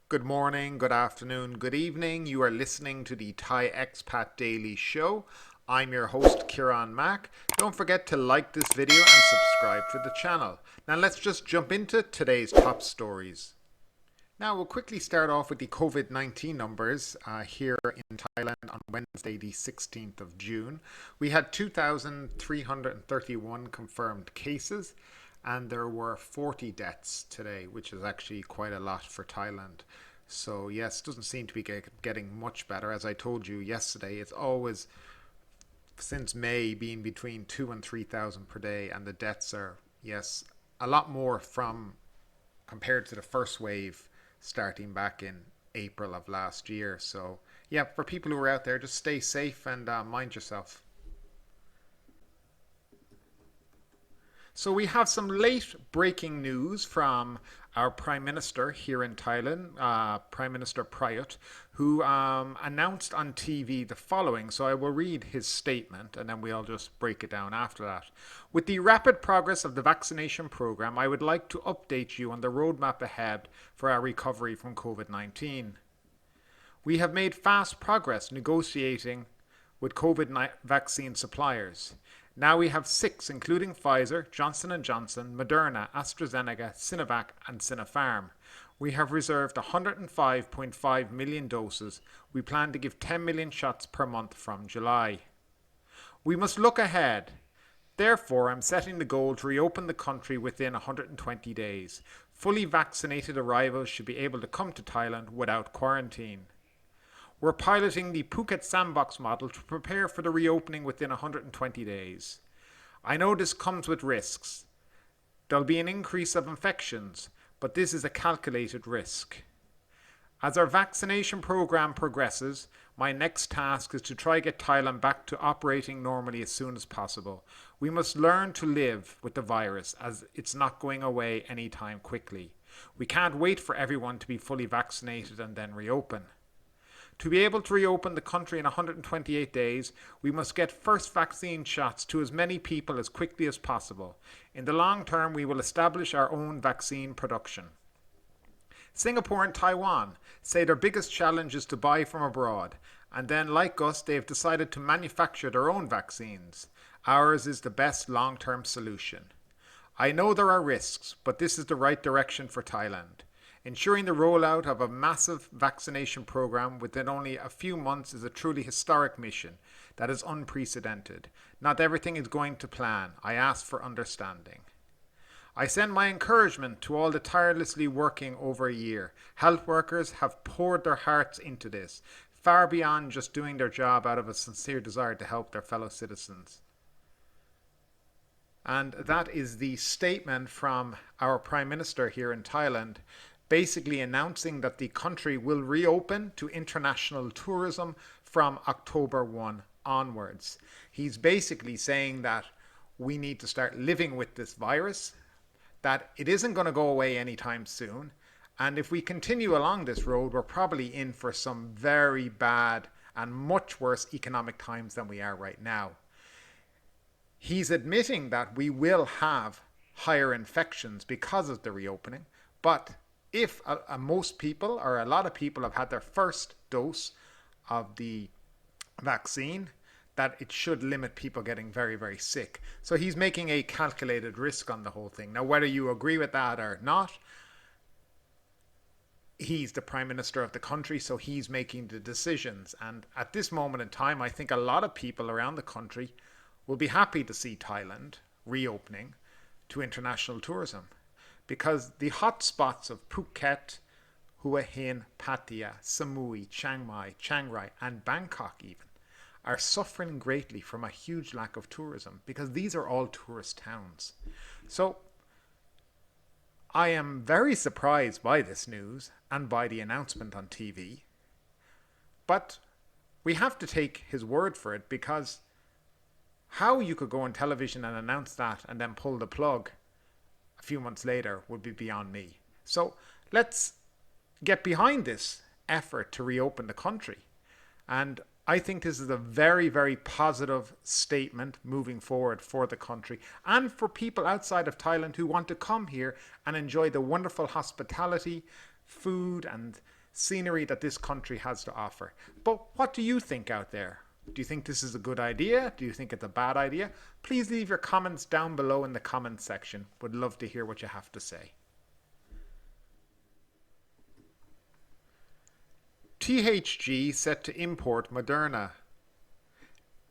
Good morning, good afternoon, good evening. You are listening to the Thai Expat Daily Show. I'm your host, Kieran Mack. Don't forget to like this video and subscribe to the channel. Now let's just jump into today's top stories. Now we'll quickly start off with the COVID-19 numbers here in Thailand on Wednesday the 16th of June. We had 2,331 confirmed cases and there were 40 deaths today, which is actually quite a lot for Thailand. So yes, doesn't seem to be getting much better. As I told you yesterday, it's always since May been between 2 and 3,000 per day, and the deaths are, yes, a lot more from compared to the first wave starting back in April of last year. So yeah, for people who are out there, just stay safe and mind yourself. So we have some late breaking news from our Prime Minister here in Thailand, Prime Minister Prayut, who announced on TV the following. So I will read his statement and then we'll just break it down after that. With the rapid progress of the vaccination program, I would like to update you on the roadmap ahead for our recovery from COVID-19. We have made fast progress negotiating with COVID vaccine suppliers. Now we have 6, including Pfizer, Johnson & Johnson, Moderna, AstraZeneca, Sinovac and Sinopharm. We have reserved 105.5 million doses. We plan to give 10 million shots per month from July. We must look ahead. Therefore, I'm setting the goal to reopen the country within 120 days. Fully vaccinated arrivals should be able to come to Thailand without quarantine. We're piloting the PHUKET SANDBOX model to prepare for the reopening within 120 days. I know this comes with risks. There'll be an increase of infections, but this is a calculated risk. As our vaccination program progresses, my next task is to try get Thailand back to operating normally as soon as possible. We must learn to live with the virus as it's not going away anytime quickly. We can't wait for everyone to be fully vaccinated and then reopen. To be able to reopen the country in 128 days, we must get first vaccine shots to as many people as quickly as possible. In the long term, we will establish our own vaccine production. Singapore and Taiwan say their biggest challenge is to buy from abroad, and then, like us, they have decided to manufacture their own vaccines. Ours is the best long-term solution. I know there are risks, but this is the right direction for Thailand. Ensuring the rollout of a massive vaccination program within only a few months is a truly historic mission that is unprecedented. Not everything is going to plan. I ask for understanding. I send my encouragement to all the tirelessly working over a year. Health workers have poured their hearts into this, far beyond just doing their job out of a sincere desire to help their fellow citizens. And that is the statement from our Prime Minister here in Thailand, basically announcing that the country will reopen to international tourism from October 1 onwards. He's basically saying that we need to start living with this virus, that it isn't going to go away anytime soon, and if we continue along this road, we're probably in for some very bad and much worse economic times than we are right now. He's admitting that we will have higher infections because of the reopening, but if most people or a lot of people have had their first dose of the vaccine, that it should limit people getting very, very sick. So he's making a calculated risk on the whole thing. Now, whether you agree with that or not, he's the Prime Minister of the country, so he's making the decisions. And at this moment in time, I think a lot of people around the country will be happy to see Thailand reopening to international tourism, because the hot spots of Phuket, Hua Hin, Pattaya, Samui, Chiang Mai, Chiang Rai and Bangkok even are suffering greatly from a huge lack of tourism, because these are all tourist towns. So I am very surprised by this news and by the announcement on TV, but we have to take his word for it, because how you could go on television and announce that and then pull the plug a few months later would be beyond me. So let's get behind this effort to reopen the country. And I think this is a very, very positive statement moving forward for the country and for people outside of Thailand who want to come here and enjoy the wonderful hospitality, food and scenery that this country has to offer. But what do you think out there? Do you think this is a good idea? Do you think it's a bad idea? Please leave your comments down below in the comments section. Would love to hear what you have to say. THG set to import Moderna.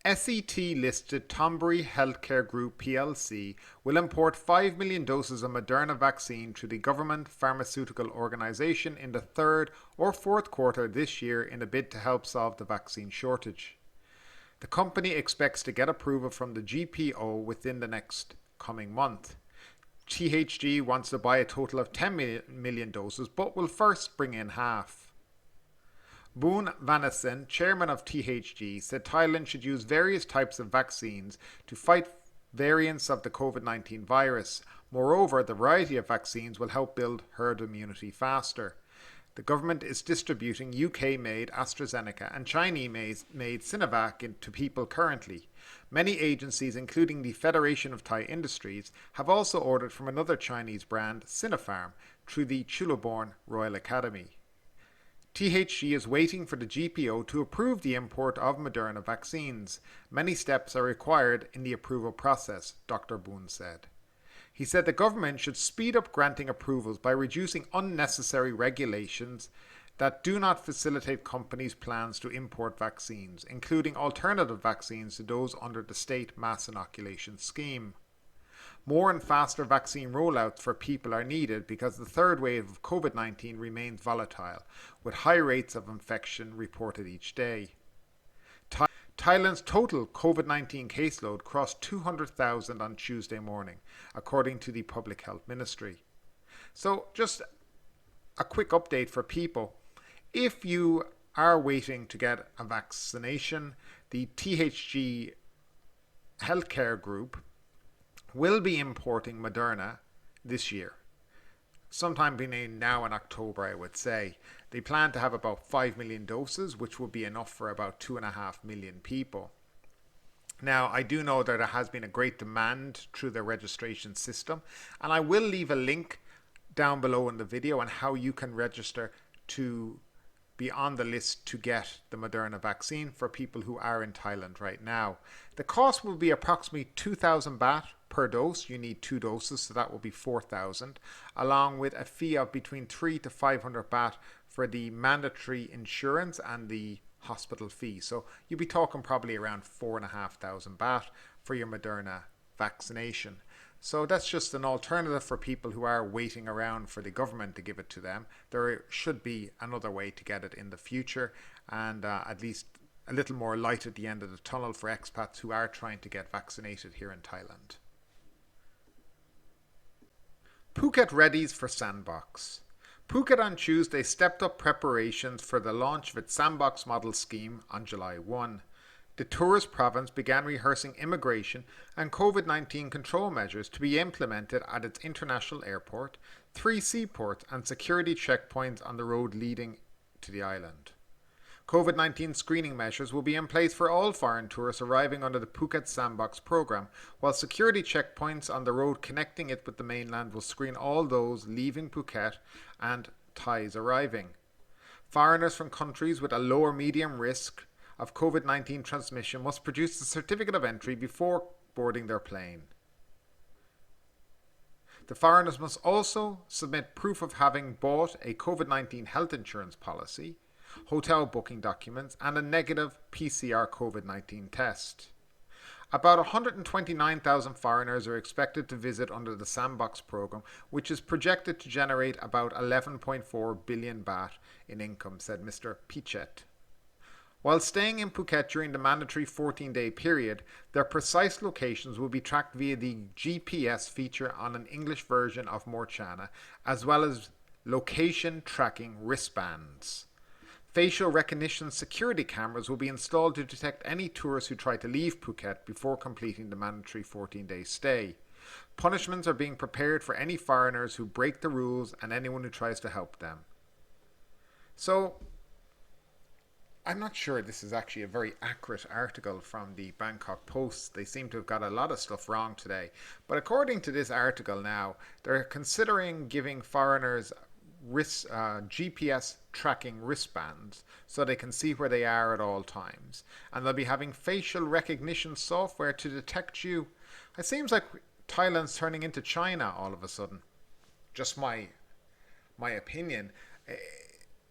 SET-listed Tonbury Healthcare Group plc will import 5 million doses of Moderna vaccine to the government pharmaceutical organisation in the third or fourth quarter this year in a bid to help solve the vaccine shortage. The company expects to get approval from the GPO within the next coming month. THG wants to buy a total of 10 million doses but will first bring in half. Boon Vanesen, chairman of THG, said Thailand should use various types of vaccines to fight variants of the COVID-19 virus. Moreover, the variety of vaccines will help build herd immunity faster. The government is distributing UK-made AstraZeneca and Chinese-made Sinovac to people currently. Many agencies, including the Federation of Thai Industries, have also ordered from another Chinese brand, Sinopharm, through the Chulaborn Royal Academy. THG is waiting for the GPO to approve the import of Moderna vaccines. Many steps are required in the approval process, Dr. Boon said. He said the government should speed up granting approvals by reducing unnecessary regulations that do not facilitate companies' plans to import vaccines, including alternative vaccines to those under the state mass inoculation scheme. More and faster vaccine rollouts for people are needed because the third wave of COVID-19 remains volatile, with high rates of infection reported each day. Thailand's total COVID-19 caseload crossed 200,000 on Tuesday morning, according to the Public Health Ministry. So just a quick update for people. If you are waiting to get a vaccination, the THG Healthcare Group will be importing Moderna this year. Sometime between now and October, I would say. They plan to have about 5 million doses, which would be enough for about 2.5 million people. Now, I do know that there has been a great demand through the registration system, and I will leave a link down below in the video on how you can register to be on the list to get the Moderna vaccine for people who are in Thailand right now. The cost will be approximately 2,000 baht per dose. You need 2 doses, so that will be 4,000, along with a fee of between 300 to 500 baht for the mandatory insurance and the hospital fee. So you'll be talking probably around 4,500 baht for your Moderna vaccination. So that's just an alternative for people who are waiting around for the government to give it to them. There should be another way to get it in the future, and at least a little more light at the end of the tunnel for expats who are trying to get vaccinated here in Thailand. Phuket readies for Sandbox. Phuket on Tuesday stepped up preparations for the launch of its Sandbox model scheme on July 1. The tourist province began rehearsing immigration and COVID-19 control measures to be implemented at its international airport, 3 seaports and security checkpoints on the road leading to the island. COVID-19 screening measures will be in place for all foreign tourists arriving under the Phuket Sandbox program, while security checkpoints on the road connecting it with the mainland will screen all those leaving Phuket and Thais arriving. Foreigners from countries with a low or medium risk of COVID-19 transmission must produce a certificate of entry before boarding their plane. The foreigners must also submit proof of having bought a COVID-19 health insurance policy, hotel booking documents, and a negative PCR COVID-19 test. About 129,000 foreigners are expected to visit under the Sandbox program, which is projected to generate about 11.4 billion baht in income, said Mr. PHUKET. While staying in Phuket during the mandatory 14-day period, their precise locations will be tracked via the GPS feature on an English version of Morchana, as well as location tracking wristbands. Facial recognition security cameras will be installed to detect any tourists who try to leave Phuket before completing the mandatory 14-day stay. Punishments are being prepared for any foreigners who break the rules and anyone who tries to help them. So, I'm not sure this is actually a very accurate article from the Bangkok Post. They seem to have got a lot of stuff wrong today. But according to this article now, they're considering giving foreigners GPS tracking wristbands so they can see where they are at all times. And they'll be having facial recognition software to detect you. It seems like Thailand's turning into China all of a sudden. Just my opinion.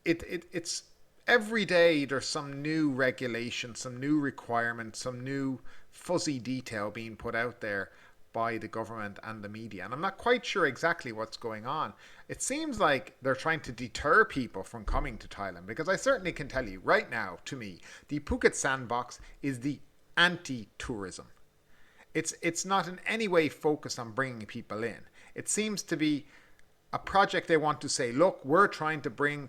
It's every day there's some new regulation, some new requirement, some new fuzzy detail being put out there by the government and the media. And I'm not quite sure exactly what's going on. It seems like they're trying to deter people from coming to Thailand, because I certainly can tell you right now, to me, the PHUKET Sandbox is the anti-tourism. It's not in any way focused on bringing people in. It seems to be a project they want to say, look, we're trying to bring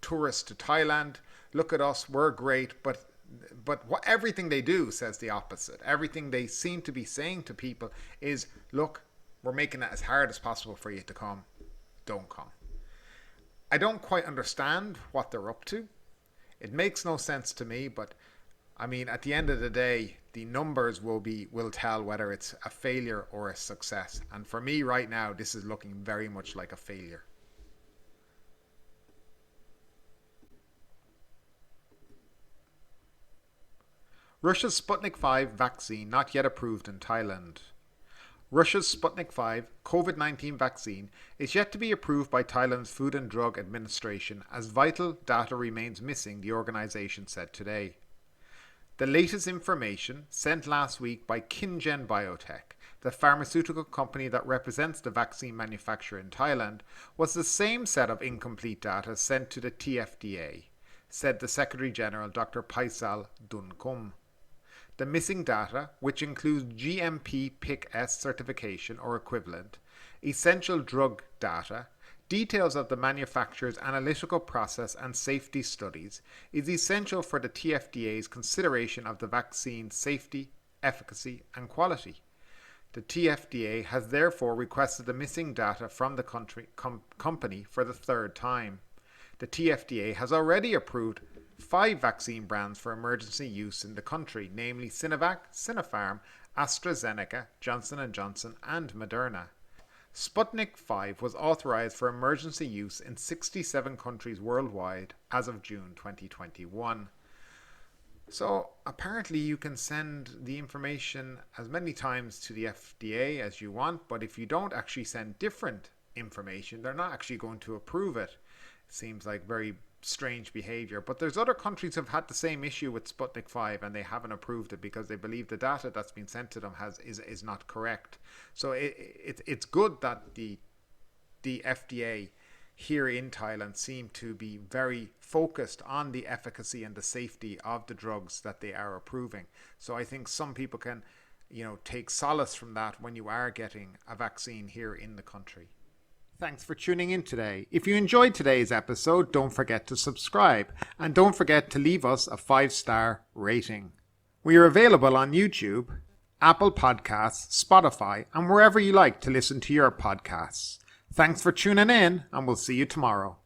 tourists to Thailand. Look at us, we're great. But everything they do says the opposite. Everything they seem to be saying to people is, look, we're making it as hard as possible for you to come. Don't come. I don't quite understand what they're up to. It makes no sense to me, but I mean, at the end of the day, the numbers will tell whether it's a failure or a success. And for me right now, this is looking very much like a failure. Russia's Sputnik V vaccine not yet approved in Thailand. Russia's Sputnik V COVID-19 vaccine is yet to be approved by Thailand's Food and Drug Administration, as vital data remains missing, the organisation said today. The latest information, sent last week by Kingen Biotech, the pharmaceutical company that represents the vaccine manufacturer in Thailand, was the same set of incomplete data sent to the TFDA, said the Secretary General Dr. Paisal Dunkum. The missing data, which includes GMP PIC-S certification or equivalent, essential drug data, details of the manufacturer's analytical process and safety studies, is essential for the TFDA's consideration of the vaccine's safety, efficacy and quality. The TFDA has therefore requested the missing data from the company for the third time. The TFDA has already approved 5 vaccine brands for emergency use in the country, namely Sinovac, Sinopharm, AstraZeneca, Johnson & Johnson and Moderna. Sputnik V was authorized for emergency use in 67 countries worldwide as of June 2021. So apparently you can send the information as many times to the FDA as you want, but if you don't actually send different information, they're not actually going to approve it. It seems like very strange behavior. But there's other countries who have had the same issue with Sputnik V and they haven't approved it because they believe the data that's been sent to them is not correct. So it's good that the FDA here in Thailand seem to be very focused on the efficacy and the safety of the drugs that they are approving. So I think some people can, take solace from that when you are getting a vaccine here in the country. Thanks for tuning in today. If you enjoyed today's episode, don't forget to subscribe and don't forget to leave us a 5-star rating. We are available on YouTube, Apple Podcasts, Spotify, and wherever you like to listen to your podcasts. Thanks for tuning in, and we'll see you tomorrow.